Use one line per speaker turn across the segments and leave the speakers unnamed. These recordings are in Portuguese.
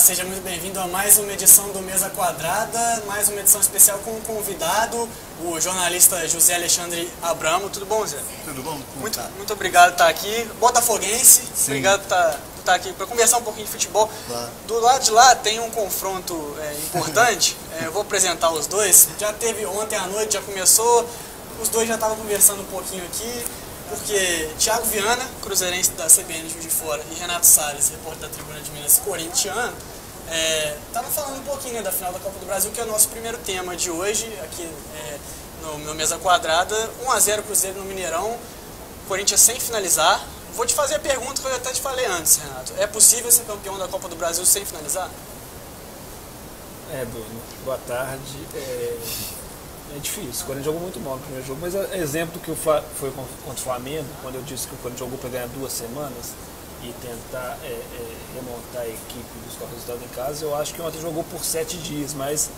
seja muito bem-vindo a mais uma edição do Mesa Quadrada, mais uma edição especial com um convidado, o jornalista José Alexandre Abramo. Tudo bom, Zé?
Tudo bom?
Muito obrigado por estar aqui. Botafoguense,
sim.
Obrigado por estar aqui para conversar um pouquinho de futebol.
Claro.
Do lado de lá tem um confronto importante, eu vou apresentar os dois. Já teve ontem à noite, já começou, os dois já estavam conversando um pouquinho aqui. Porque Thiago Viana, cruzeirense da CBN Juiz de Fora, e Renato Salles, repórter da Tribuna de Minas, corintiano, estavam falando um pouquinho da final da Copa do Brasil, que é o nosso primeiro tema de hoje, aqui no Mesa Quadrada. 1-0 Cruzeiro no Mineirão, Corinthians sem finalizar. Vou te fazer a pergunta que eu até te falei antes, Renato. É possível ser campeão da Copa do Brasil sem finalizar?
Bruno, boa tarde. É difícil, o Corinthians jogou muito mal no primeiro jogo, mas é exemplo do que foi contra o Flamengo, quando eu disse que o Corinthians jogou para ganhar 2 semanas e tentar remontar a equipe e buscar o resultado em casa. Eu acho que ontem jogou por 7 dias, mas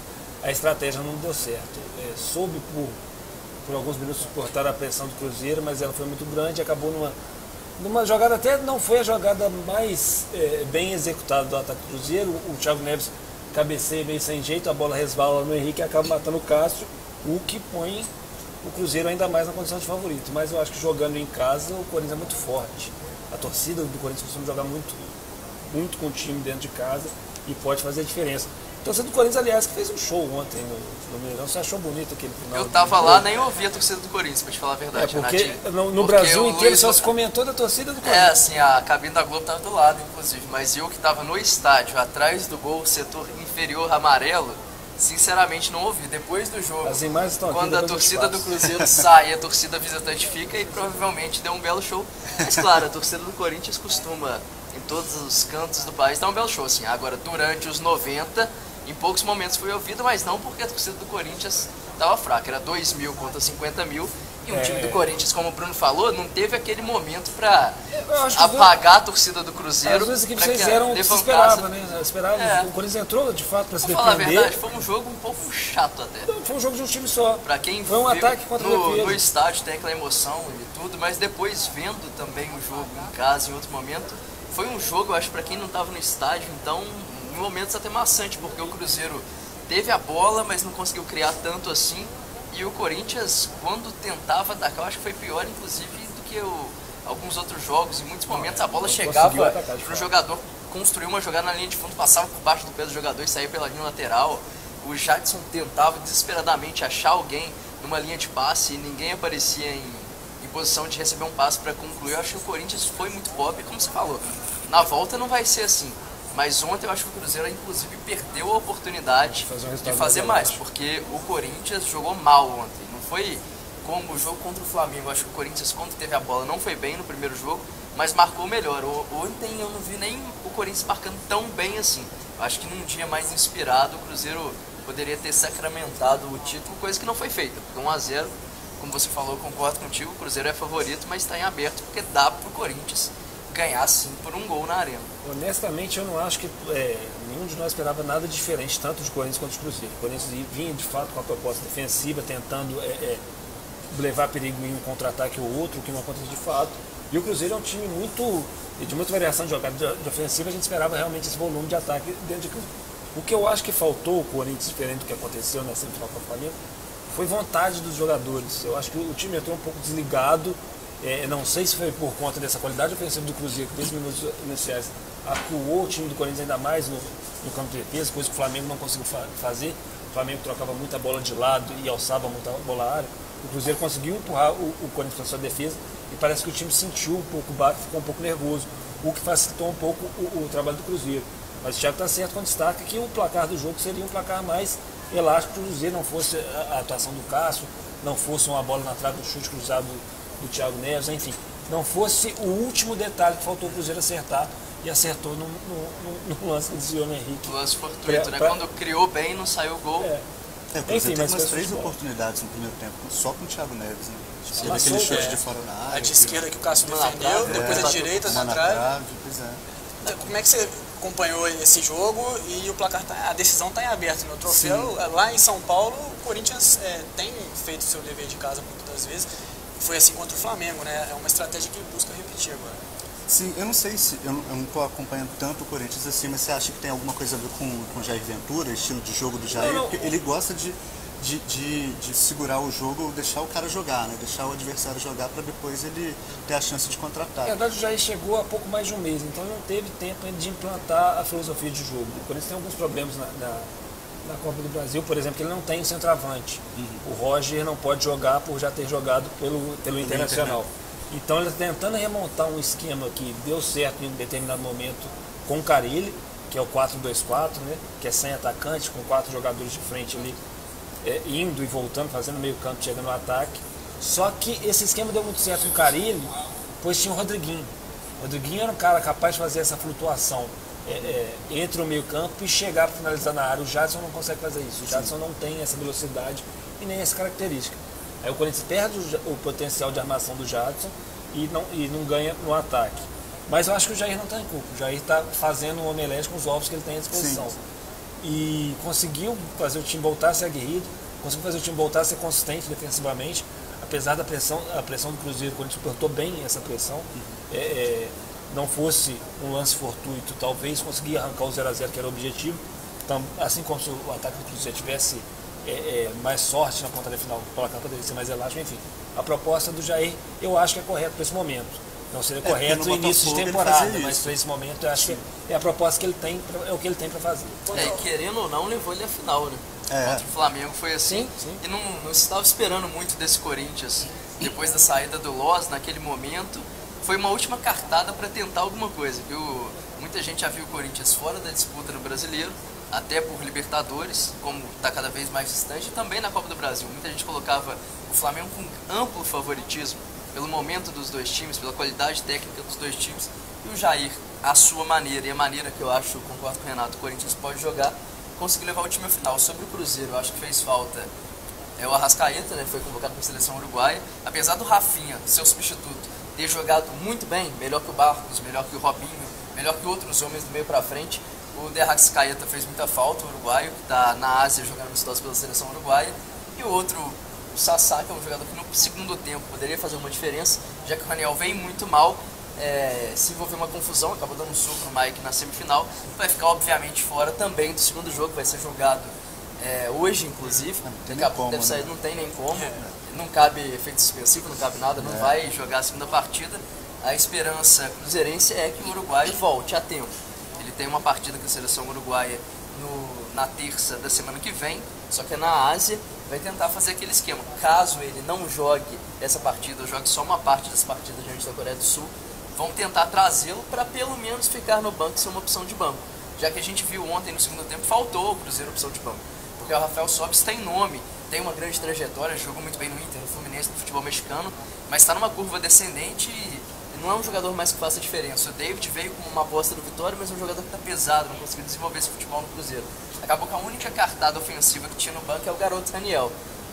a estratégia não deu certo. Soube por alguns minutos suportar a pressão do Cruzeiro, mas ela foi muito grande e acabou numa jogada, até não foi a jogada mais bem executada do ataque do Cruzeiro. O Thiago Neves cabeceia meio sem jeito, a bola resvala no Henrique e acaba matando o Cássio, o que põe o Cruzeiro ainda mais na condição de favorito. Mas eu acho que jogando em casa o Corinthians é muito forte. A torcida do Corinthians costuma jogar muito com o time dentro de casa e pode fazer a diferença. A torcida do Corinthians, aliás, que fez um show ontem no Mineirão. Você achou bonito aquele final?
Eu tava lá, nem ouvi a torcida do Corinthians, pra te falar a verdade.
Porque no Brasil inteiro só se comentou da torcida do Corinthians.
Assim, a cabine da Globo tava do lado, inclusive. Mas eu que tava no estádio, atrás do gol, setor inferior amarelo, sinceramente não ouvi. Depois do jogo,
as imagens estão aqui,
quando a torcida do Cruzeiro sai e a torcida visitante fica, e provavelmente deu um belo show. Mas claro, a torcida do Corinthians costuma, em todos os cantos do país, dar um belo show. Assim. Agora, durante os 90, em poucos momentos foi ouvido, mas não porque a torcida do Corinthians estava fraca. Era 2 mil contra 50 mil. E o time do Corinthians, como o Bruno falou, não teve aquele momento para apagar a torcida do Cruzeiro.
As duas equipes fizeram o que se esperava, né? O Corinthians entrou de fato para se defender.
Falar a verdade, foi um jogo um pouco chato até.
Foi um jogo de um time só.
Para quem
foi um ataque contra
no estádio tem aquela emoção e tudo, mas depois vendo também o jogo em casa em outro momento, foi um jogo, eu acho, para quem não estava no estádio, então, em momentos até maçante, porque o Cruzeiro teve a bola, mas não conseguiu criar tanto assim. E o Corinthians, quando tentava atacar, eu acho que foi pior, inclusive, do que alguns outros jogos. Em muitos momentos a bola chegava para o jogador construir uma jogada na linha de fundo, passava por baixo do pé do jogador e saía pela linha lateral. O Jadson tentava desesperadamente achar alguém numa linha de passe e ninguém aparecia em posição de receber um passe para concluir. Eu acho que o Corinthians foi muito pobre, como você falou. Na volta não vai ser assim. Mas ontem eu acho que o Cruzeiro, inclusive, perdeu a oportunidade de fazer mais, porque o Corinthians jogou mal ontem. Não foi como o jogo contra o Flamengo. Eu acho que o Corinthians, quando teve a bola, não foi bem no primeiro jogo, mas marcou melhor. Ontem eu não vi nem o Corinthians marcando tão bem assim. Eu acho que num dia mais inspirado, o Cruzeiro poderia ter sacramentado o título, coisa que não foi feita. Porque 1-0, como você falou, eu concordo contigo, o Cruzeiro é favorito, mas está em aberto, porque dá para o Corinthians ganhar sim por um gol na arena.
Honestamente, eu não acho que nenhum de nós esperava nada diferente, tanto de Corinthians quanto de Cruzeiro. O Corinthians vinha de fato com a proposta defensiva, tentando levar perigo em um contra-ataque ou outro, o que não aconteceu de fato. E o Cruzeiro é um time de muita variação de jogada de ofensiva. A gente esperava realmente esse volume de ataque dentro de campo. O que eu acho que faltou o Corinthians, diferente do que aconteceu na semifinal contra o Flamengo, foi vontade dos jogadores. Eu acho que o time entrou um pouco desligado. Não sei se foi por conta dessa qualidade ofensiva do Cruzeiro, que 10 minutos iniciais acuou o time do Corinthians ainda mais no campo de defesa, coisa que o Flamengo não conseguiu fazer. O Flamengo trocava muita bola de lado e alçava muita bola à área. O Cruzeiro conseguiu empurrar o Corinthians para sua defesa e parece que o time sentiu um pouco o baque, ficou um pouco nervoso, o que facilitou um pouco o trabalho do Cruzeiro. Mas o Thiago está certo quando destaca que o placar do jogo seria um placar mais elástico, para o Cruzeiro não fosse a atuação do Cássio, não fosse uma bola na trave do chute cruzado do Thiago Neves, enfim, não fosse o último detalhe que faltou o Cruzeiro acertar, e acertou no lance que desviou no Henrique.
O lance fortuito, né? Quando criou bem, não saiu o gol.
O Cruzeiro teve umas 3 oportunidades no primeiro tempo, só com o Thiago Neves, né? Teve aquele chute de fora na área.
A de esquerda que o Cássio defendeu, depois a de direita na trave. Como é que você acompanhou esse jogo e o placar a decisão está em aberto no troféu? Sim. Lá em São Paulo, o Corinthians tem feito o seu dever de casa muitas das vezes. Foi assim contra o Flamengo, né? É uma estratégia que busca repetir agora.
Sim, eu não sei se, eu não estou acompanhando tanto o Corinthians assim, mas você acha que tem alguma coisa a ver com o Jair Ventura, estilo de jogo do Jair?
Não.
Porque ele gosta de segurar o jogo, deixar o cara jogar, né? Deixar o adversário jogar para depois ele ter a chance de contratar.
Na verdade, o Jair chegou há pouco mais de um mês, então não teve tempo ainda de implantar a filosofia de jogo. O Corinthians tem alguns problemas na Copa do Brasil, por exemplo, que ele não tem um centroavante. O Roger não pode jogar por já ter jogado pelo Internacional. Então ele está tentando remontar um esquema que deu certo em um determinado momento com o Carille, que é o 4-2-4, né? Que é sem atacante, com 4 jogadores de frente ali, indo e voltando, fazendo meio campo, chegando no ataque. Só que esse esquema deu muito certo com o Carille, pois tinha o Rodriguinho. O Rodriguinho era um cara capaz de fazer essa flutuação entre o meio campo e chegar para finalizar na área. O Jadson não consegue fazer isso. O Jadson não tem essa velocidade e nem essa característica. Aí o Corinthians perde o potencial de armação do Jadson e não ganha no ataque. Mas eu acho que o Jair não está em culpa. O Jair está fazendo um omelete com os ovos que ele tem à disposição.
Sim.
E conseguiu fazer o time voltar a ser aguerrido, conseguiu fazer o time voltar a ser consistente defensivamente, apesar da pressão do Cruzeiro. O Corinthians suportou bem essa pressão. Não fosse um lance fortuito, talvez conseguia arrancar o 0-0, que era o objetivo. Então, assim como se o ataque do Cruzeiro tivesse mais sorte na ponta final, o placar poderia ser mais elástico, enfim. A proposta do Jair, eu acho que é correta para esse momento. Não seria correto no início de temporada, mas para esse momento eu acho que é a proposta que ele tem, é o que ele tem para fazer.
E querendo ou não, levou ele à final, né? Contra o Flamengo foi assim.
Sim.
E não estava esperando muito desse Corinthians. Depois da saída do Loz, naquele momento, foi uma última cartada para tentar alguma coisa. Muita gente já viu o Corinthians fora da disputa no Brasileiro, até por Libertadores, como está cada vez mais distante, e também na Copa do Brasil. Muita gente colocava o Flamengo com amplo favoritismo pelo momento dos dois times, pela qualidade técnica dos dois times, e o Jair, à sua maneira, e a maneira que eu acho, concordo com o Renato, o Corinthians pode jogar, conseguiu levar o time ao final. Sobre o Cruzeiro, eu acho que fez falta o Arrascaeta, né, foi convocado para a seleção uruguaia, apesar do Rafinha, seu substituto, ter jogado muito bem, melhor que o Barcos, melhor que o Robinho, melhor que outros homens do meio para frente. O De Arrascaeta fez muita falta, o uruguaio, que está na Ásia jogando amistoso pela seleção uruguaia. E o outro, o Sassá, que é um jogador que no segundo tempo poderia fazer uma diferença, já que o Raniel vem muito mal, se envolveu uma confusão, acabou dando um soco no Mike na semifinal, vai ficar obviamente fora também do segundo jogo, vai ser jogado hoje inclusive, deve sair, não tem nem como, não cabe efeito suspensivo, não cabe nada, não vai jogar a segunda partida. A esperança cruzeirense é que o uruguaio volte a tempo. Ele tem uma partida com a seleção uruguaia na terça da semana que vem, só que é na Ásia, vai tentar fazer aquele esquema. Caso ele não jogue essa partida, ou jogue só uma parte dessa partida diante da Coreia do Sul, vão tentar trazê-lo para pelo menos ficar no banco e ser uma opção de banco. Já que a gente viu ontem no segundo tempo, faltou o Cruzeiro opção de banco. Porque o Rafael Sobis tem nome, tem uma grande trajetória, jogou muito bem no Inter, no Fluminense, no futebol mexicano, mas está numa curva descendente e não é um jogador mais que faça diferença. O David veio com uma aposta do Vitória, mas é um jogador que está pesado, não conseguiu desenvolver esse futebol no Cruzeiro. Acabou que a única cartada ofensiva que tinha no banco é o garoto Daniel,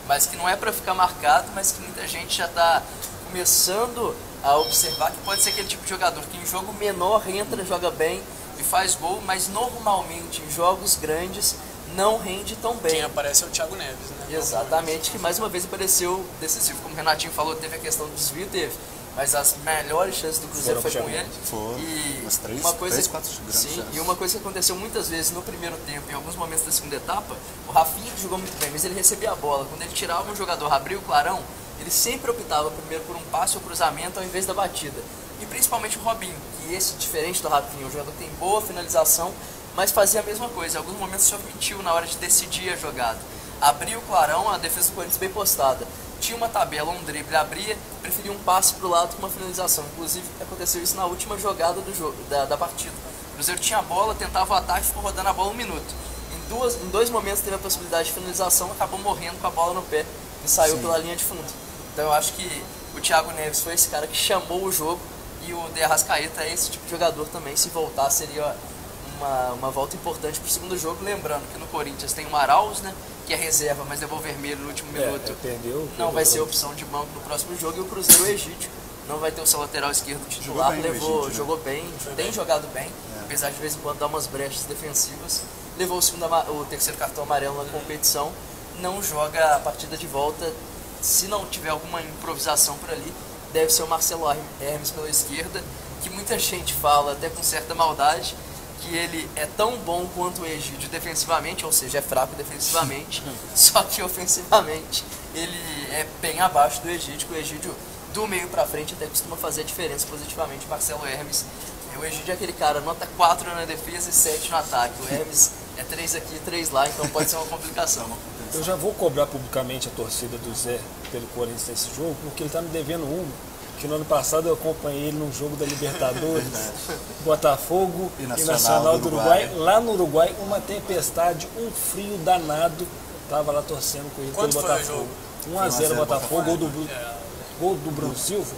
mas que não é para ficar marcado, mas que muita gente já está começando a observar que pode ser aquele tipo de jogador que em jogo menor entra, joga bem e faz gol, mas normalmente em jogos grandes não rende tão bem.
Quem aparece é o Thiago Neves, né?
Exatamente, que mais uma vez apareceu decisivo. Como o Renatinho falou, teve a questão do desvio, mas as melhores chances do Cruzeiro foi com ele.
E
uma coisa que aconteceu muitas vezes no primeiro tempo, em alguns momentos da segunda etapa, o Rafinha jogou muito bem, mas ele recebia a bola. Quando ele tirava um jogador, abria o clarão, ele sempre optava primeiro por um passe ou cruzamento ao invés da batida. E principalmente o Robinho, que esse, diferente do Rafinha, um jogador que tem boa finalização, mas fazia a mesma coisa. Em alguns momentos se omitiu na hora de decidir a jogada. Abria o clarão, a defesa do Corinthians bem postada. Tinha uma tabela, um drible, abria, preferia um passe para o lado com uma finalização. Inclusive, aconteceu isso na última jogada do jogo, da partida. O Cruzeiro tinha a bola, tentava o ataque, ficou rodando a bola um minuto. Em dois momentos teve a possibilidade de finalização, acabou morrendo com a bola no pé e saiu pela linha de fundo. Então eu acho que o Thiago Neves foi esse cara que chamou o jogo e o De Arrascaeta é esse tipo de jogador também. Se voltar, seria uma volta importante para o segundo jogo. Lembrando que no Corinthians tem o Arauz, né, que é reserva, mas levou vermelho no último minuto. Não vai ser opção de banco no próximo jogo. E o Cruzeiro, o Egídio, não vai ter o seu lateral esquerdo titular. Jogou bem, tem jogado bem, apesar de vez em quando dar umas brechas defensivas. Levou o terceiro cartão amarelo na competição. Não joga a partida de volta. Se não tiver alguma improvisação por ali, deve ser o Marcelo Hermes pela esquerda. que muita gente fala, até com certa maldade, que ele é tão bom quanto o Egídio defensivamente, ou seja, é fraco defensivamente, só que ofensivamente ele é bem abaixo do Egídio, que o Egídio do meio pra frente até costuma fazer a diferença positivamente. Marcelo Hermes, o Egídio é aquele cara, nota 4 na defesa e 7 no ataque, o Hermes é 3 aqui e 3 lá, então pode ser uma complicação.
Eu já vou cobrar publicamente a torcida do Zé pelo Corinthians nesse jogo, porque ele tá me devendo que no ano passado eu acompanhei ele num jogo da Libertadores, Botafogo e Nacional do Uruguai. Lá no Uruguai, uma tempestade, um frio danado. Tava lá torcendo com ele pelo Botafogo. 1-0 Botafogo, gol do Bruno Silva?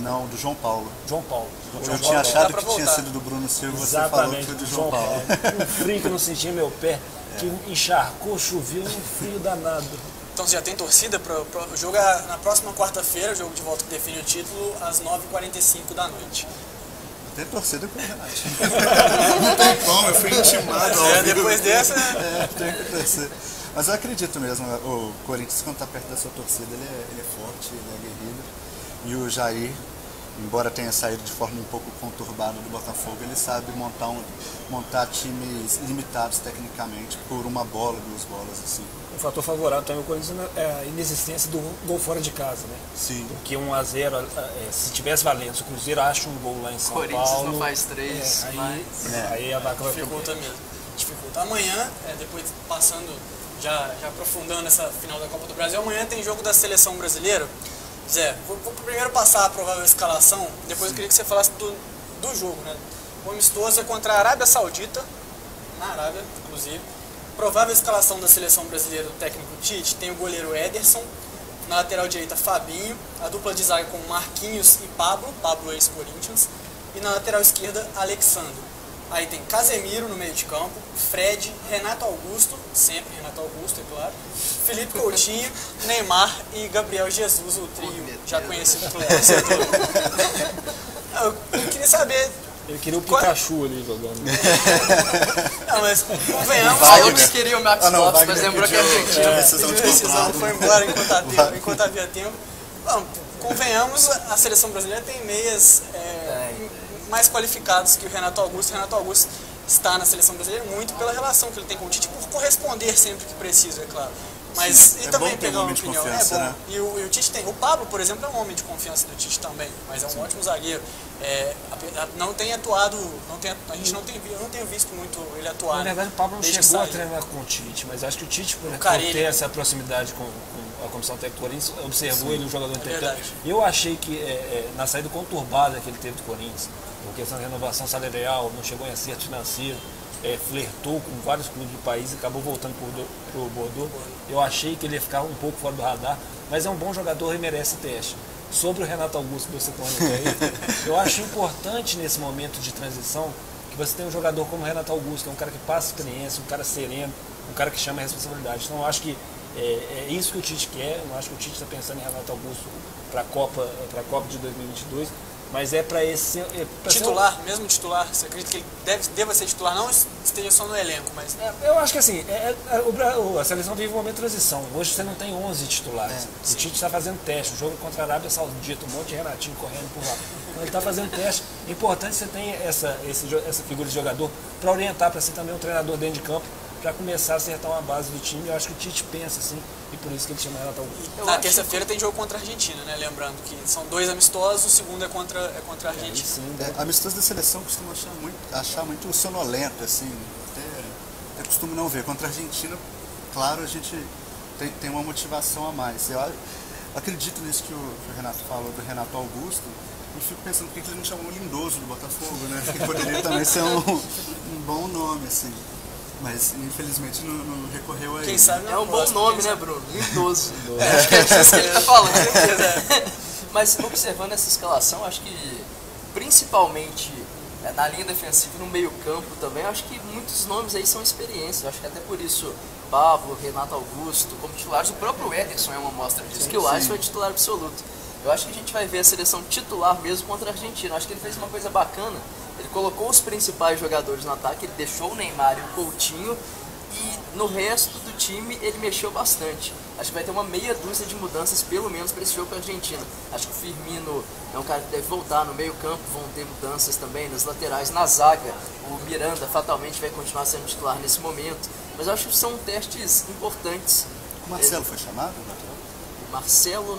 Não, do João Paulo.
João Paulo.
Eu tinha achado que tinha sido do Bruno Silva, você falou que foi do João Paulo.
Um frio que eu não sentia meu pé, que encharcou, choveu, um frio danado.
Então você já tem torcida para o jogo na próxima quarta-feira, o jogo de volta que define o título, às 9h45 da noite.
Tem torcida com o Renato. Não tem como, eu fui intimado.
Depois dessa...
tem que torcer. Mas eu acredito mesmo, o Corinthians, quando está perto da sua torcida, ele é forte, ele é aguerrido. E o Jair, embora tenha saído de forma um pouco conturbada do Botafogo, ele sabe montar times limitados tecnicamente por uma bola, 2 bolas, assim.
Um fator favorável também o Corinthians é a inexistência do gol fora de casa, né?
Sim.
Porque 1-0, se tivesse valendo, se o Cruzeiro acha um gol lá em São Paulo...
Corinthians não faz 3,
aí a vaca vai
dificulta mesmo. Dificulta. Amanhã, depois passando, já aprofundando essa final da Copa do Brasil, amanhã tem jogo da Seleção Brasileira. Zé, vou primeiro passar a provável escalação, depois eu queria que você falasse do jogo, né? O amistoso é contra a Arábia Saudita, na Arábia, inclusive. Provável escalação da Seleção Brasileira do técnico Tite, tem o goleiro Ederson, na lateral direita Fabinho, a dupla de zaga com Marquinhos e Pablo ex-Corinthians, e na lateral esquerda Alexandre. Aí tem Casemiro no meio de campo, Fred, Renato Augusto, sempre Renato Augusto, é claro, Felipe Coutinho, Neymar e Gabriel Jesus, o trio já conhecido pelo torcedor. Eu queria saber...
Ele queria o Pikachu ali jogando.
Não, mas convenhamos...
Falou que queria o Max Lopes, mas lembrou que a
decisão foi embora enquanto havia tempo. Bom, convenhamos, a seleção brasileira tem meias mais qualificados que o Renato Augusto. O Renato Augusto está na seleção brasileira muito pela relação que ele tem com o Tite, por corresponder sempre que precisa, é claro. Mas
sim,
e também pegar uma
de
opinião, é bom.
Né?
E o Tite tem. O Pablo, por exemplo, é um homem de confiança do Tite também, mas é um ótimo zagueiro. Não tem atuado, a gente não tenho visto muito ele atuar.
Na verdade, o Pablo não chegou a treinar com o Tite, mas acho que o Tite, por ter essa proximidade com a comissão técnica do Corinthians, observou ele, um jogador interessante. Eu achei que na saída conturbada que ele teve do Corinthians, por questão de renovação salarial, não chegou em acerto financeiro, flertou com vários clubes do país e acabou voltando para o Bordeaux. Eu achei que ele ia ficar um pouco fora do radar, mas é um bom jogador e merece teste. Sobre o Renato Augusto, que você comentou aí, eu acho importante nesse momento de transição que você tenha um jogador como o Renato Augusto, que é um cara que passa experiência, um cara sereno, um cara que chama a responsabilidade. Então eu acho que é isso que o Tite quer. Eu não acho que o Tite está pensando em Renato Augusto para a Copa de 2022, mas é para esse...
titular, mesmo titular, você acredita que ele deva ser titular, não esteja só no elenco, mas...
Eu acho que assim, a seleção vive um momento de transição. Hoje você não tem 11 titulares. O Tite está fazendo teste, o jogo contra a Arábia Saudita, um monte de Renatinho correndo por lá. Então ele está fazendo teste. É importante você ter essa figura de jogador para orientar, para ser também um treinador dentro de campo, para começar a acertar uma base do time. Eu acho que o Tite pensa assim, e por isso que ele chama Renato Augusto.
Na terça-feira tem jogo contra a Argentina, né? Lembrando que são 2 amistosos, o segundo é contra a Argentina.
Amistosos da seleção costumam achar muito sonolento, assim, até costumo não ver. Contra a Argentina, claro, a gente tem uma motivação a mais. Eu acredito nisso que o Renato falou do Renato Augusto, e fico pensando por que ele não chamou o Lindoso do Botafogo, né? Que poderia também ser um bom nome, assim. Mas infelizmente não recorreu a ele.
Quem sabe
é um bom nome, né, Bruno? Lindoso. Acho que é isso que ele tá falando. Mas observando essa escalação, acho que principalmente na linha defensiva e no meio campo também, acho que muitos nomes aí são experiências. Acho que até por isso Pablo, Renato Augusto como titulares, o próprio Ederson é uma amostra disso, que o Alisson é titular absoluto. Eu acho que a gente vai ver a seleção titular mesmo contra a Argentina. Eu acho que ele fez uma coisa bacana. Ele colocou os principais jogadores no ataque, ele deixou o Neymar e o Coutinho, e no resto do time ele mexeu bastante. acho que vai ter uma meia dúzia de mudanças, pelo menos, para esse jogo com a Argentina. Acho que o Firmino é um cara que deve voltar no meio campo, vão ter mudanças também nas laterais, na zaga. O Miranda fatalmente vai continuar sendo titular nesse momento. Mas eu acho que são testes importantes.
O Marcelo foi chamado?
Marcelo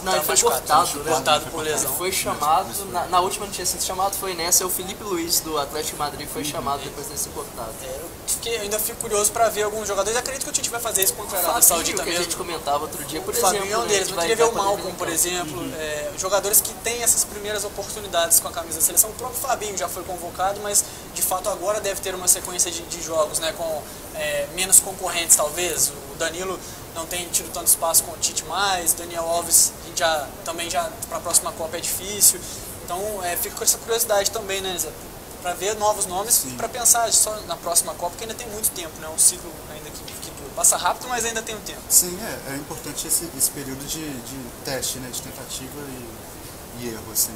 Não,
ele foi cortado, né?
Cortado por lesão.
Foi chamado, na última não tinha sido chamado, foi nessa, o Felipe Luiz do Atlético de Madrid foi chamado depois de ser cortado.
Eu ainda fico curioso para ver alguns jogadores, acredito que o Tite vai fazer isso contra a Arábia Saudita
que
mesmo.
a gente comentava outro dia, por
o
exemplo.
Fabinho é um deles, eu queria ver o Malcom, por exemplo, jogadores que têm essas primeiras oportunidades com a camisa da seleção. O próprio Fabinho já foi convocado, mas de fato agora deve ter uma sequência de jogos, né, com menos concorrentes talvez. O Danilo não tem tido tanto espaço com o Tite mais, Daniel Alves também já para a próxima Copa é difícil, então fica com essa curiosidade também, né, Zé? Para ver novos nomes, para pensar só na próxima Copa, porque ainda tem muito tempo, né, um ciclo ainda que passa rápido, mas ainda tem um tempo.
Sim, é importante esse período de teste, né, de tentativa e erro, assim.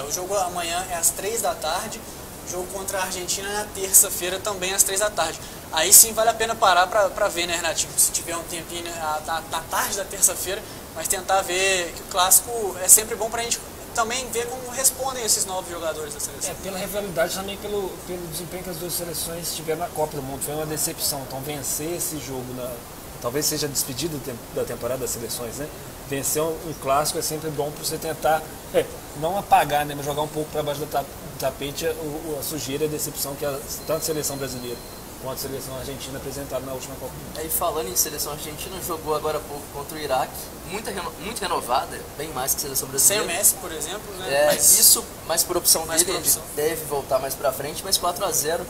O jogo amanhã é às 3 da tarde, o jogo contra a Argentina é na terça-feira também às 3 da tarde. Aí sim vale a pena parar para ver, né, Renatinho? Se tiver um tempinho, né, na tarde da terça-feira, mas tentar ver que o clássico é sempre bom para a gente também ver como respondem esses novos jogadores da seleção.
Pela rivalidade, também pelo desempenho que as duas seleções tiveram na Copa do Mundo. Foi uma decepção. Então vencer esse jogo, talvez seja a despedida da temporada das seleções, né? Vencer um clássico é sempre bom para você tentar, não apagar, né, mas jogar um pouco para baixo do tapete a sujeira e a decepção que tanto a seleção brasileira quanto a seleção argentina apresentaram na última Copa.
Aí falando em seleção argentina, jogou agora há pouco contra o Iraque, muito renovada, bem mais que a seleção brasileira.
Sem o Messi, por exemplo, né?
Isso, mais por opção dele, ele deve voltar mais pra frente, mas 4-0.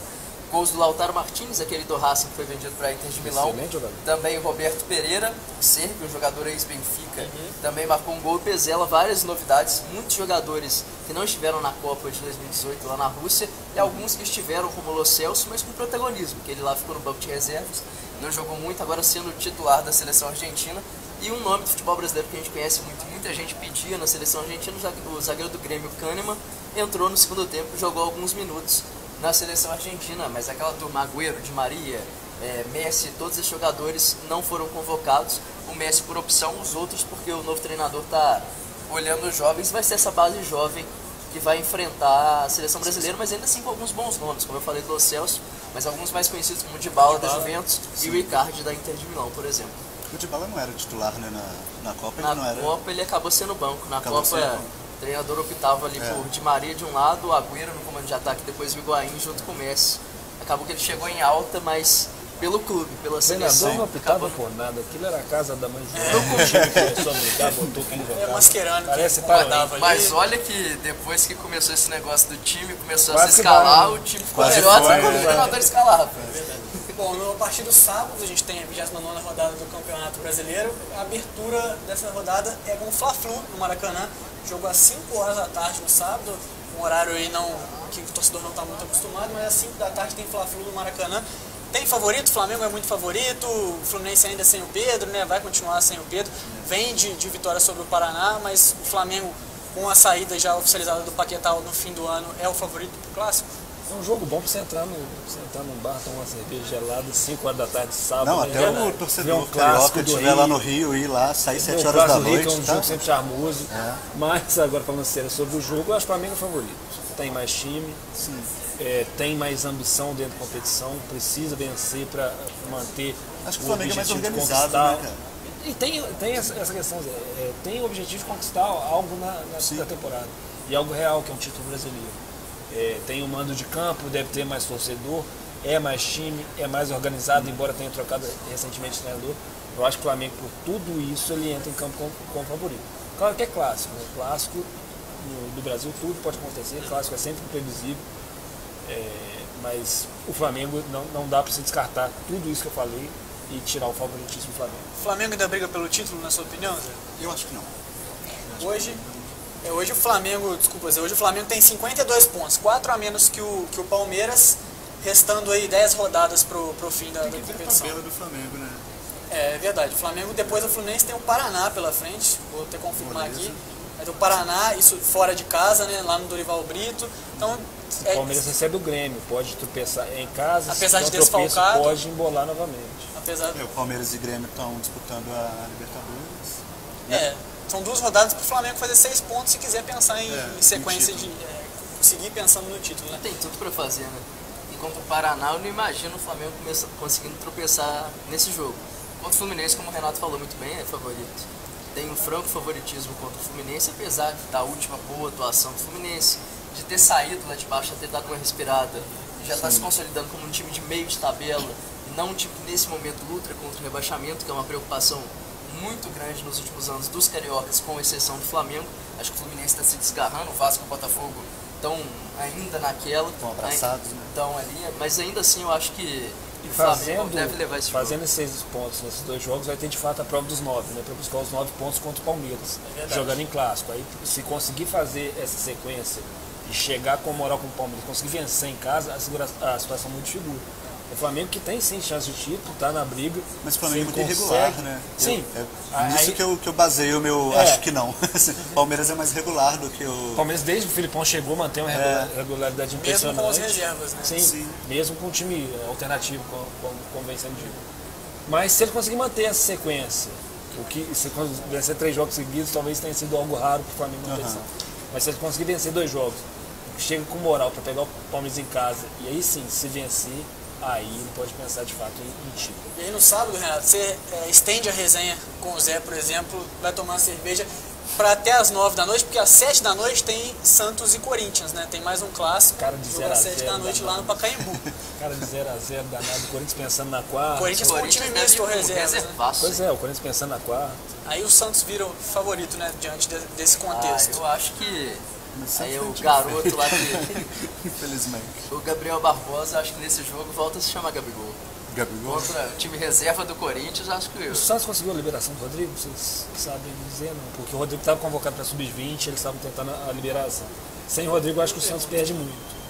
Gols do Lautaro Martínez, aquele do Racing que foi vendido para a Inter de Milão. Também o Roberto Pereira, sérvio, jogador ex-Benfica, também marcou um gol. Pezela, várias novidades, muitos jogadores que não estiveram na Copa de 2018 lá na Rússia e alguns que estiveram como o Lo Celso, mas com protagonismo, que ele lá ficou no banco de reservas, não jogou muito, agora sendo titular da seleção argentina. E um nome do futebol brasileiro que a gente conhece muito, muita gente pedia na seleção argentina, o zagueiro do Grêmio, Kahneman, entrou no segundo tempo, jogou alguns minutos na seleção argentina, mas aquela turma, Agüero, Di Maria, Messi, todos esses jogadores não foram convocados. O Messi por opção, os outros porque o novo treinador está olhando os jovens. Vai ser essa base jovem que vai enfrentar a seleção brasileira, mas ainda assim com alguns bons nomes, como eu falei do Lo Celso, mas alguns mais conhecidos como o Dybala da Juventus e o Icardi da Inter de Milão, por exemplo.
O Dybala não era titular, né, na Copa?
Na Copa ele acabou sendo banco. Na Copa o treinador optava ali por Di Maria de um lado, o Agüero no comando de ataque, depois o Higuaín junto com o Messi. Acabou que ele chegou em alta, mas pelo clube, pela seleção.
O treinador não optava por nada, aquilo era a casa da mãe do time que começou a brincar, botou quem jogava.
Mascherano,
parece parado.
Mas olha que depois que começou esse negócio do time, começou a se escalar, o time ficou melhor do que o treinador escalava.
Bom, a partir do sábado a gente tem a 29ª rodada do Campeonato Brasileiro. A abertura dessa rodada é com o Fla-Flu no Maracanã. Jogo às 5 horas da tarde no sábado, um horário aí que o torcedor não está muito acostumado, mas às 5 da tarde tem Fla-Flu no Maracanã. Tem favorito, o Flamengo é muito favorito, o Fluminense ainda sem o Pedro, né? Vai continuar sem o Pedro. Vem de vitória sobre o Paraná, mas o Flamengo, com a saída já oficializada do Paquetá no fim do ano, é o favorito pro Clássico.
É um jogo bom para você entrar num bar, tomar uma cerveja gelada, 5 horas da tarde, sábado.
Não, até o torcedor carioca estiver lá no Rio, ir lá, sair 7 horas da noite.
É um jogo sempre charmoso. Mas agora falando sério sobre o jogo, eu acho que o Flamengo é favorito. Tem mais time, tem mais ambição dentro da competição, precisa vencer para manter
acho que o Flamengo é mais organizado, né, cara?
E tem essa questão, tem o objetivo de conquistar algo na temporada. E algo real, que é um título brasileiro. Tem o mando de campo, deve ter mais torcedor, é mais time, é mais organizado, embora tenha trocado recentemente de treinador. Eu acho que o Flamengo, por tudo isso, ele entra em campo como favorito. Claro que é clássico, né? Clássico do Brasil, tudo pode acontecer, clássico é sempre imprevisível, mas o Flamengo não dá para se descartar tudo isso que eu falei e tirar o favoritismo do Flamengo.
O Flamengo ainda briga pelo título, na sua opinião, Zé?
Eu acho que não.
Hoje o Flamengo tem 52 pontos, 4 a menos que o Palmeiras, restando aí 10 rodadas pro fim da competição.
Tabela do Flamengo, né?
É verdade, o Flamengo depois do Fluminense tem o Paraná pela frente, vou até confirmar aqui. Aí do Paraná, isso fora de casa, né? Lá no Dorival Brito. Então,
O Palmeiras recebe o Grêmio, pode tropeçar em casa,
apesar
se
de
der um tropeço,
desfalcado,
pode embolar novamente.
apesar
O Palmeiras e Grêmio estão disputando a Libertadores.
são 2 rodadas para o Flamengo fazer 6 pontos se quiser pensar em sequência de seguir pensando no título, né?
Tem tudo para fazer, né? Enquanto o Paraná, eu não imagino o Flamengo conseguindo tropeçar nesse jogo. Contra o Fluminense, como o Renato falou muito bem, é favorito. Tem um franco favoritismo contra o Fluminense, apesar da última boa atuação do Fluminense, de ter saído lá de baixo, ter dado uma respirada, já está se consolidando como um time de meio de tabela, e não um time que nesse momento luta contra o rebaixamento, que é uma preocupação muito grande nos últimos anos dos cariocas, com exceção do Flamengo. Acho que o Fluminense está se desgarrando, o Vasco e o Botafogo estão ainda naquela.
Estão abraçados, né?
Estão ali, mas ainda assim eu acho que o Flamengo deve levar esse jogo.
Fazendo esses 6 pontos nesses 2 jogos, vai ter de fato a prova dos 9, né? Para buscar os 9 pontos contra o Palmeiras, jogando em clássico. Aí, se conseguir fazer essa sequência e chegar com moral com o Palmeiras, conseguir vencer em casa, a situação muito segura. O Flamengo que tem sim chance de título, tá na briga.
Mas o Flamengo é muito irregular, né?
Sim.
Nisso que eu baseio o meu. Acho que não. O Palmeiras é mais regular do que o.
O Palmeiras, desde que o Filipão chegou, mantém uma regularidade impressionante.
Mesmo com as reservas, né?
Sim. Mesmo com um time alternativo, como vem sendo dito. Mas se ele conseguir manter essa sequência, se vencer 3 jogos seguidos, talvez tenha sido algo raro para o Flamengo não pensar. Mas se ele conseguir vencer 2 jogos, chega com moral para pegar o Palmeiras em casa, e aí sim, se vencer, aí ele pode pensar de fato em título.
E aí no sábado, Renato, você estende a resenha com o Zé, por exemplo, vai tomar uma cerveja para até as 9 da noite, porque às 7 da noite tem Santos e Corinthians, né? Tem mais um clássico,
Cara de 0 a 0
às 7 da noite lá no Pacaembu.
Cara de 0 a 0 danado, o Corinthians pensando na quarta.
Corinthians com o time misto reserva, né?
Pois é, o Corinthians pensando na quarta.
Aí o Santos vira o favorito, né, diante desse contexto.
Eu acho que aí o garoto lá que...
Infelizmente.
O Gabriel Barbosa, acho que nesse jogo volta a se chamar Gabigol. Contra o time reserva do Corinthians, acho que
O Santos conseguiu a liberação do Rodrigo, vocês sabem dizer, não? Porque o Rodrigo estava convocado para sub-20, eles estavam tentando a liberação. Sem o Rodrigo, eu acho que o Santos perde muito.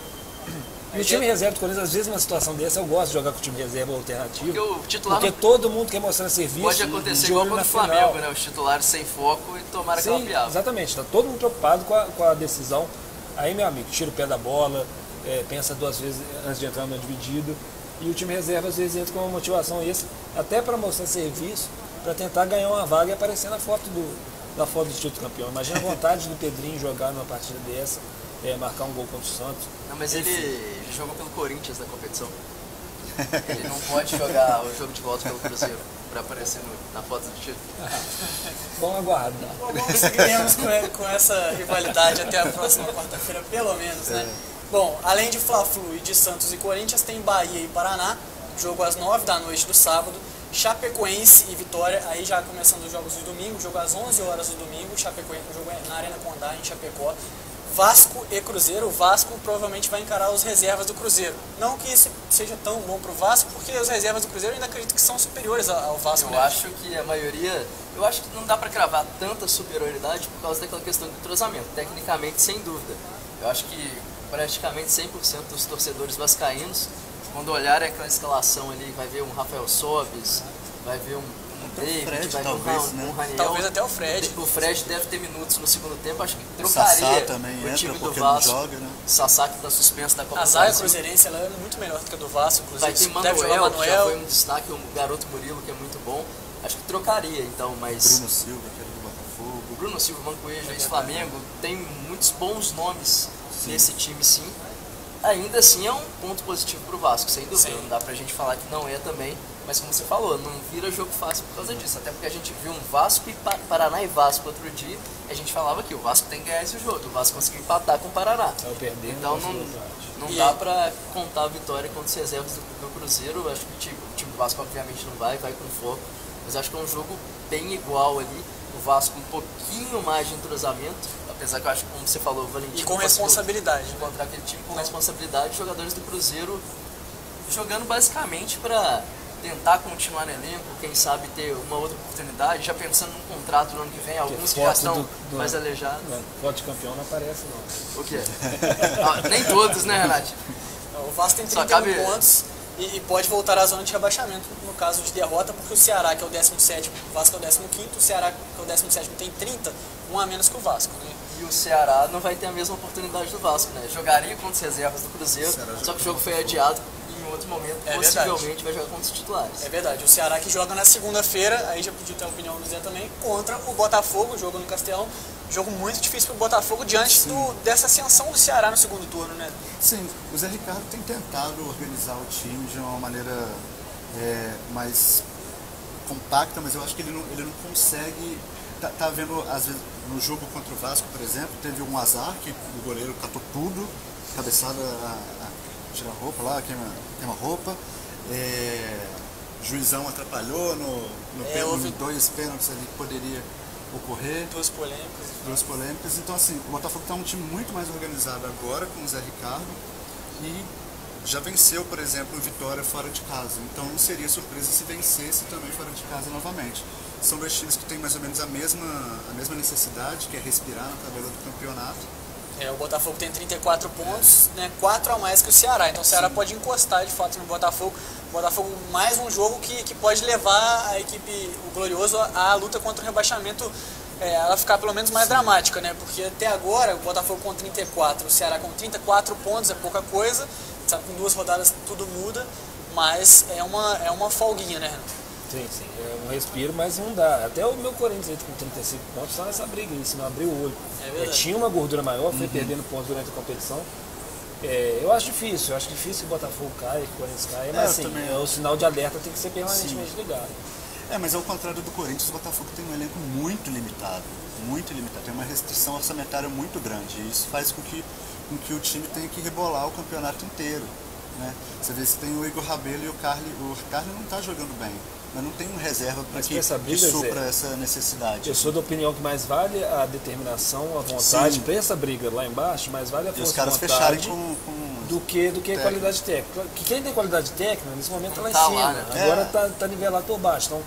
E o time reserva do Corinthians, às vezes, numa situação dessa, eu gosto de jogar com o time reserva alternativo. Porque todo mundo quer mostrar serviço.
Pode acontecer igual com o Flamengo, né? Os titulares sem foco e tomara aquela piada.
Exatamente, está todo mundo preocupado com a decisão. Aí, meu amigo, tira o pé da bola, pensa 2 vezes antes de entrar no dividido. E o time reserva, às vezes, entra com uma motivação extra, até para mostrar serviço, para tentar ganhar uma vaga e aparecer na foto do título campeão. Imagina a vontade do Pedrinho jogar numa partida dessa. Marcar um gol contra o Santos.
Não, mas ele jogou pelo Corinthians na competição. Ele não pode jogar o jogo de volta pelo Cruzeiro para aparecer na foto do título.
Bom aguardar.
Vamos seguiremos com essa rivalidade até a próxima quarta-feira, pelo menos, né? Bom, além de Fla-Flu e de Santos e Corinthians, tem Bahia e Paraná, jogo às 9 da noite do sábado, Chapecoense e Vitória, aí já começando os jogos de domingo, jogo às 11 horas do domingo, Chapecoense, o jogo é na Arena Condá, em Chapecó. Vasco e Cruzeiro, o Vasco provavelmente vai encarar os reservas do Cruzeiro. Não que isso seja tão bom para o Vasco, porque os reservas do Cruzeiro eu ainda acredito que são superiores ao Vasco.
Eu acho que a maioria, eu acho que não dá para cravar tanta superioridade por causa daquela questão do entrosamento. Tecnicamente, sem dúvida. Eu acho que praticamente 100% dos torcedores vascaínos, quando olharem aquela escalação ali, vai ver um Rafael Sobis, vai ver um David,
Fred,
vai
talvez,
ver um Raniel.
Talvez até o Fred.
O Fred deve ter minutos no segundo tempo, acho que
O
trocaria
Sassá também
o time
entra
do
porque
Vasco.
não joga, né?
Sassá que está suspenso da Copa
A
do
zaga
Brasil.
cruzeirense ela é muito melhor do que a do Vasco,
Vai
inclusive.
ter
Deve jogar
Manuel, que já
Manuel.
foi um destaque, o garoto Murilo, que é muito bom. Acho que trocaria, então, mas...
Bruno Silva, que era do Botafogo.
Bruno Silva, Mancoejo, ex-Flamengo, tem muitos bons nomes nesse time, sim. Ainda assim é um ponto positivo pro Vasco, sem dúvida.
Sim.
Não dá pra gente falar que não é também, mas como você falou, não vira jogo fácil por causa disso. Até porque a gente viu um Vasco e Paraná e Vasco outro dia, e a gente falava que o Vasco tem que ganhar esse jogo, o Vasco conseguiu empatar com o Paraná. Então não dá pra contar a vitória contra os reservas do Cruzeiro. Acho que o time do Vasco obviamente não vai com foco, mas acho que é um jogo bem igual ali. O Vasco um pouquinho mais de entrosamento, apesar que eu acho que, como você falou, o Valentim...
E com responsabilidade.
Encontrar aquele time com responsabilidade, jogadores do Cruzeiro jogando basicamente para tentar continuar no elenco, quem sabe ter uma outra oportunidade, já pensando num contrato no ano que vem, alguns que já estão mais aleijados.
Foto de campeão não aparece, não.
O quê? Nem todos, né, Renato?
O Vasco tem 31 pontos, e pode voltar à zona de rebaixamento no caso de derrota, porque o Ceará, que é o 17º, o Vasco é o 15º, o Ceará, que é o 17º, tem 30, um a menos que o Vasco, né?
E o Ceará não vai ter a mesma oportunidade do Vasco, né? Jogaria contra as reservas do Cruzeiro, só que o jogo foi adiado e em outro momento possivelmente vai jogar contra os titulares.
É verdade, o Ceará que joga na segunda-feira, aí já pedi a opinião do Zé também, contra o Botafogo, jogo no Castelão. Jogo muito difícil para o Botafogo diante dessa ascensão do Ceará no segundo turno, né?
Sim, o Zé Ricardo tem tentado organizar o time de uma maneira mais compacta, mas eu acho que ele não consegue. Tá vendo, às vezes, no jogo contra o Vasco, por exemplo, teve um azar que o goleiro catou tudo, cabeçada tira a roupa lá, queima a roupa. Juizão atrapalhou houve 2 pênaltis ali que poderia ocorrer.
Duas polêmicas.
Então, assim, o Botafogo está um time muito mais organizado agora com o Zé Ricardo e já venceu, por exemplo, o Vitória fora de casa. Então, não seria surpresa se vencesse também fora de casa novamente. São 2 times que têm mais ou menos a mesma necessidade, que é respirar na tabela do campeonato.
O Botafogo tem 34 pontos, né, 4 a mais que o Ceará. Então, o Ceará pode encostar, de fato, no Botafogo. O Botafogo, mais um jogo que pode levar a equipe, o Glorioso, à luta contra o rebaixamento, ela ficar pelo menos mais dramática, né? Porque até agora, o Botafogo com 34, o Ceará com 34 pontos, é pouca coisa. Sabe, com 2 rodadas tudo muda, mas é uma folguinha, né, Renan?
Sim, é um respiro, mas não dá. Até o meu Corinthians com 35 pontos está nessa briga, se não abriu o olho. Tinha uma gordura maior, foi perdendo pontos durante a competição. Eu acho difícil que o Botafogo caia, que o Corinthians caia, mas assim, o sinal de alerta tem que ser permanentemente ligado.
Mas ao contrário do Corinthians, o Botafogo tem um elenco muito limitado, tem uma restrição orçamentária muito grande, e isso faz com que o time tenha que rebolar o campeonato inteiro, né? Você vê se tem o Igor Rabelo e o Carly não está jogando bem, mas não tem um reserva para que supra essa necessidade.
Eu sou da opinião que mais vale a determinação, a vontade para essa briga lá embaixo, mais vale a força de vontade
fecharem
do que a qualidade técnica. Que quem tem qualidade técnica, nesse momento está lá em cima,
lá, né?
Agora está nivelado por baixo. Então,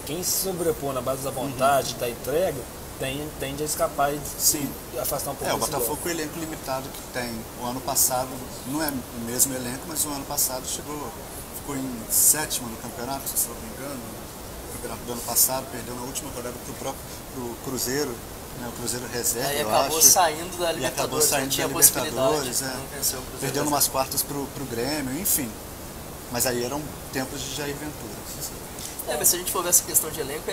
quem se sobrepor na base da vontade, da entrega, tende a escapar e se afastar um pouco
o Botafogo com o elenco limitado que tem. O ano passado, não é o mesmo elenco, mas o ano passado ficou em 7º no campeonato, se não me engano. No campeonato do ano passado, perdeu na última rodada pro Cruzeiro, né, o Cruzeiro reserva,
e acabou saindo da Libertadores, não tinha possibilidade,
perdeu numas quartas pro Grêmio, enfim. Mas aí eram tempos de Jair Ventura.
Mas se a gente for ver essa questão de elenco,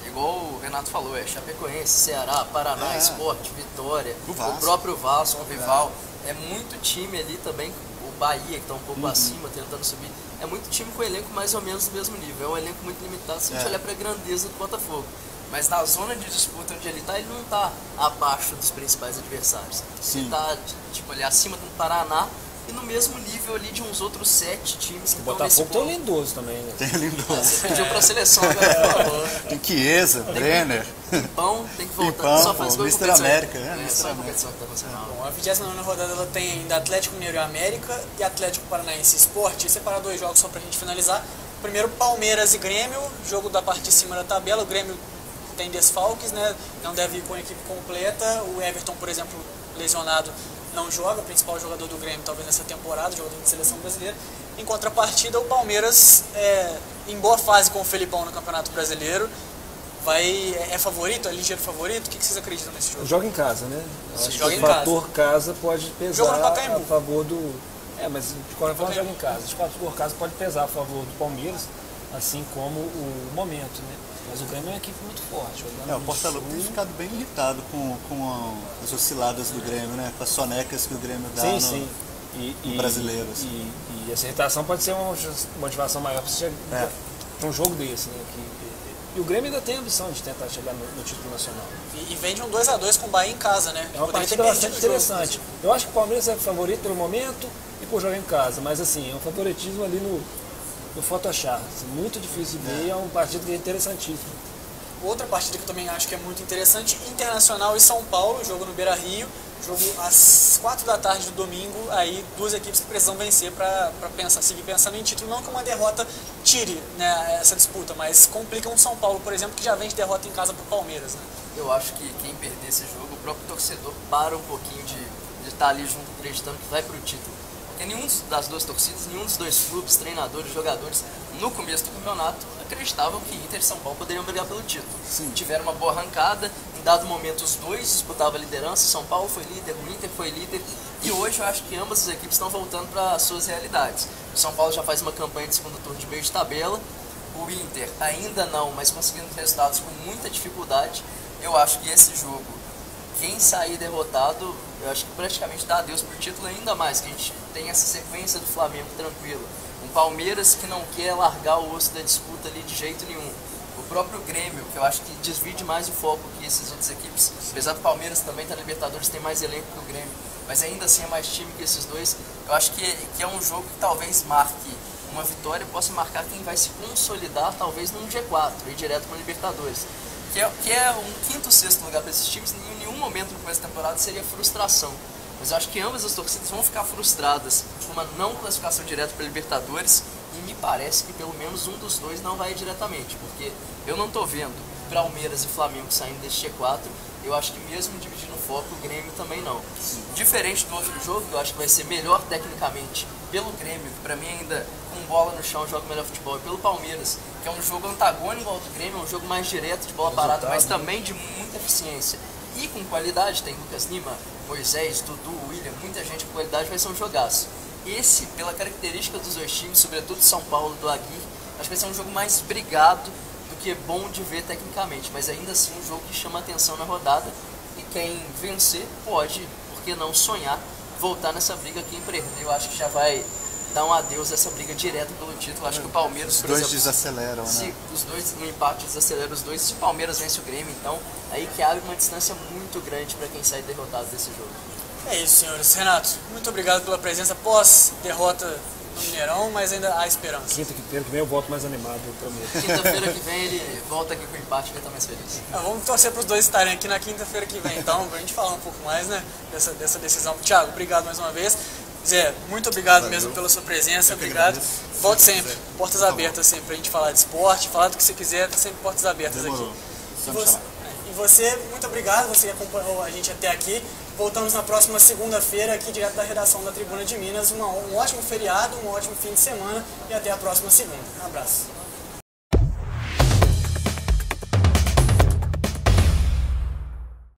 igual o Renato falou, Chapecoense, Ceará, Paraná, Sport, Vitória, o próprio Vasco, o rival. É muito time ali também, o Bahia, que está um pouco acima, tentando subir. É muito time com elenco mais ou menos do mesmo nível. É um elenco muito limitado se a gente olhar para a grandeza do Botafogo. Mas na zona de disputa onde ele está, ele não está abaixo dos principais adversários. Ele está ali acima do Paraná e no mesmo nível ali de uns outros 7 times que estão nesse
Botafogo tem o Lindoso também, né?
Tem o Lindoso.
Você pediu para a seleção agora, por favor.
Tem Chiesa, Brenner.
Pimpão, tem que voltar.
Pimpão,
só faz gol
Mr. América, né?
Só competição internacional.
Bom, a 29ª rodada ela tem ainda Atlético Mineiro e América e Atlético Paranaense e Sport. E separar 2 jogos só pra gente finalizar. Primeiro, Palmeiras e Grêmio, jogo da parte de cima da tabela. O Grêmio tem desfalques, né? Não deve ir com a equipe completa. O Everton, por exemplo, lesionado, não joga, o principal jogador do Grêmio talvez nessa temporada, jogador de seleção brasileira. Em contrapartida, o Palmeiras em boa fase com o Felipão no Campeonato Brasileiro. É favorito? É ligeiro favorito? O que vocês acreditam nesse jogo?
Joga em casa, né? Acho que
joga
o fator casa pode pesar a favor do... mas de qualquer forma joga em casa. O fator casa pode pesar a favor do Palmeiras, assim como o momento, né? Mas o Grêmio é uma equipe muito forte.
O Portaluppi tem ficado bem irritado com as osciladas do Grêmio, né? Com as sonecas que o Grêmio dá no brasileiro. Assim.
E essa irritação pode ser uma motivação maior para um jogo desse, né? E o Grêmio ainda tem a ambição de tentar chegar no título nacional.
E vem de um 2x2 com o Bahia em casa, né?
É uma partida bastante interessante. Eu acho que o Palmeiras é favorito pelo momento e por jogar em casa, mas assim, é um favoritismo ali no Photoshop. Muito difícil de ver, é um partido que é interessantíssimo.
Outra partida que eu também acho que é muito interessante, Internacional e São Paulo, jogo no Beira-Rio, jogo às 4 da tarde do domingo, aí 2 equipes que precisam vencer para seguir pensando em título, não que uma derrota tire, né, essa disputa, mas complica um São Paulo, por exemplo, que já vem de derrota em casa para o Palmeiras, né?
Eu acho que quem perder esse jogo, o próprio torcedor para um pouquinho de estar ali junto acreditando que vai para o título. Porque porque nenhum das duas torcidas, nenhum dos dois clubes, treinadores, jogadores, no começo do campeonato, acreditavam que Inter e São Paulo poderiam brigar pelo título.
Sim.
Tiveram uma boa arrancada, em dado momento os dois disputavam a liderança, São Paulo foi líder, o Inter foi líder, e hoje eu acho que ambas as equipes estão voltando para as suas realidades. O São Paulo já faz uma campanha de segundo turno de meio de tabela, o Inter ainda não, mas conseguindo resultados com muita dificuldade. Eu acho que esse jogo, quem sair derrotado, eu acho que praticamente dá adeus por título, ainda mais que a gente tem essa sequência do Flamengo tranquilo. Um Palmeiras que não quer largar o osso da disputa ali de jeito nenhum. O próprio Grêmio, que eu acho que divide mais o foco que essas outras equipes. Apesar do Palmeiras também tá na Libertadores, tem mais elenco que o Grêmio, mas ainda assim é mais time que esses dois. Eu acho que é um jogo que talvez marque uma vitória, possa marcar quem vai se consolidar talvez num G4 e direto para a Libertadores. Que é um quinto, sexto lugar para esses times. Em nenhum momento no começo da temporada seria frustração. Mas eu acho que ambas as torcidas vão ficar frustradas com uma não classificação direta para a Libertadores, e me parece que pelo menos um dos dois não vai diretamente, porque eu não estou vendo Palmeiras e Flamengo saindo deste G4. Eu acho que mesmo dividindo o foco, o Grêmio também não. Diferente do outro jogo, que eu acho que vai ser melhor tecnicamente pelo Grêmio, que para mim ainda com bola no chão joga melhor futebol, e pelo Palmeiras, que é um jogo antagônico ao do Grêmio, é um jogo mais direto de bola parada, mas também de muita eficiência. E com qualidade, tem Lucas Lima, Moisés, Dudu, William, muita gente com qualidade, vai ser um jogaço. Esse, pela característica dos dois times, sobretudo São Paulo do Aguirre, acho que vai ser um jogo mais brigado do que bom de ver tecnicamente, mas ainda assim um jogo que chama atenção na rodada, e quem vencer pode, por que não sonhar, voltar nessa briga. Quem perder, eu acho que já vai dar um adeus a essa briga direta pelo título. Acho que o Palmeiras,
os dois desaceleram,
se os dois no empate desaceleram os dois, se o Palmeiras vence o Grêmio, então aí que abre uma distância muito grande para quem sair derrotado desse jogo.
É isso, senhores. Renato, muito obrigado pela presença pós-derrota no Mineirão, mas ainda há esperança.
Quinta-feira que vem eu volto mais animado, eu prometo.
Quinta-feira que vem ele volta aqui com o empate, vai estar mais feliz.
Vamos torcer para os dois estarem aqui na quinta-feira que vem, então, pra gente falar um pouco mais, né, dessa decisão. Thiago, obrigado mais uma vez. Zé, muito obrigado mesmo pela sua presença, obrigado. Volte sempre, portas abertas sempre pra gente falar de esporte, falar do que você quiser, tá sempre portas abertas aqui. E você, muito obrigado, você que acompanhou a gente até aqui. Voltamos na próxima segunda-feira aqui direto da redação da Tribuna de Minas. Um ótimo feriado, um ótimo fim de semana e até a próxima segunda. Um abraço.